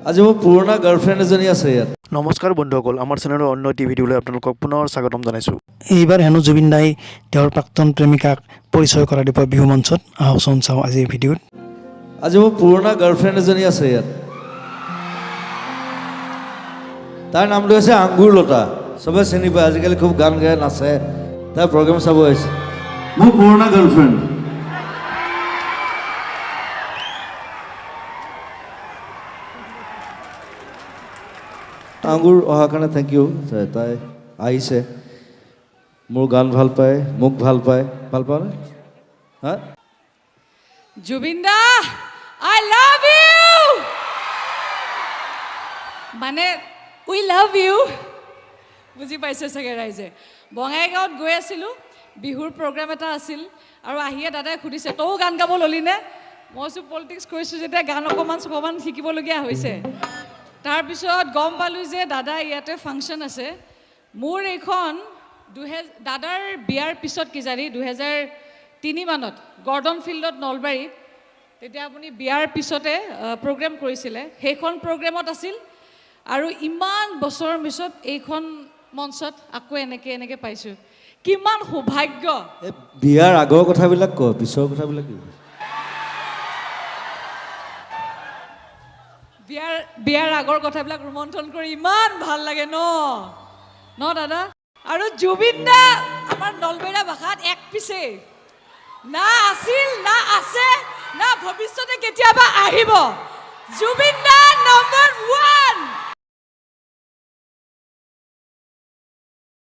আজি মোৰ পুৰণা গাৰ্লফ্ৰেণ্ড এজনী আছে ইয়াত। নমস্কাৰ বন্ধুসকল, আমাৰ চেনেলৰ অন্য এটি ভিডিঅ'লৈ আপোনালোকক পুনৰ স্বাগতম জনাইছোঁ। এইবাৰ হেনো জুবিন দাই তেওঁৰ প্ৰাক্তন প্ৰেমিকাক পৰিচয় কৰাই দিব বিহু মঞ্চত। আহকচোন চাওঁ আজিৰ ভিডিঅ'ত। আজি মোৰ পুৰণা গাৰ্লফ্ৰেণ্ড এজনী আছে ইয়াত। তাৰ নামটো হৈছে আংগুৰ লতা। চবে চিনি পায়, আজিকালি খুব গান গাই নাচে। তাৰ প্ৰগ্ৰেম চাব আহিছে। মোৰ পুৰণা গাৰ্লফ্ৰেণ্ড। আংগুৰ অহাৰ কাৰণে থেংক ইউ। তাই আহিছে, মোৰ গান ভাল পায়, মোক ভাল পায়। ভাল পাওঁ নে? হা? জুবিন দা, I love you! মানে উই লাভ ইউ, বুজি পাইছে চাগে ৰাইজে। বঙাইগাঁৱত গৈ আছিলোঁ, বিহুৰ প্ৰগ্ৰাম এটা আছিল, আৰু আহিয়ে দাদাই সুধিছে তয়ো গান গাব ল'লিনে? মই কৈছোঁ পলিটিক্স কৰিছোঁ যেতিয়া গান অকণমান শিকিবলগীয়া হৈছে। তাৰপিছত গম পালোঁ যে দাদা ইয়াতে ফাংচন আছে। মোৰ এইখন দাদাৰ বিয়াৰ পিছত কিজানি 2003 মানত গৰ্ডন ফিল্ডত নলবাৰীত, তেতিয়া আপুনি বিয়াৰ পিছতে প্ৰগ্ৰেম কৰিছিলে। সেইখন প্ৰগ্ৰেমত আছিল, আৰু ইমান বছৰৰ পিছত এইখন মঞ্চত আকৌ এনেকৈ পাইছোঁ। কিমান সৌভাগ্য। বিয়াৰ আগৰ কথাবিলাক ক, পিছৰ কথাবিলাক কি? বিয়াৰ আগৰ কথাবিলাক ৰোমন্থন কৰি ইমান ভাল লাগে ন দাদা? আৰু জুবিন দা আমাৰ নলবেৰা ভাষাত এক পিছে না আছিল, না আছে, না ভৱিষ্যতে কেতিয়াবা আহিব। জুবিন দা নম্বৰ 1।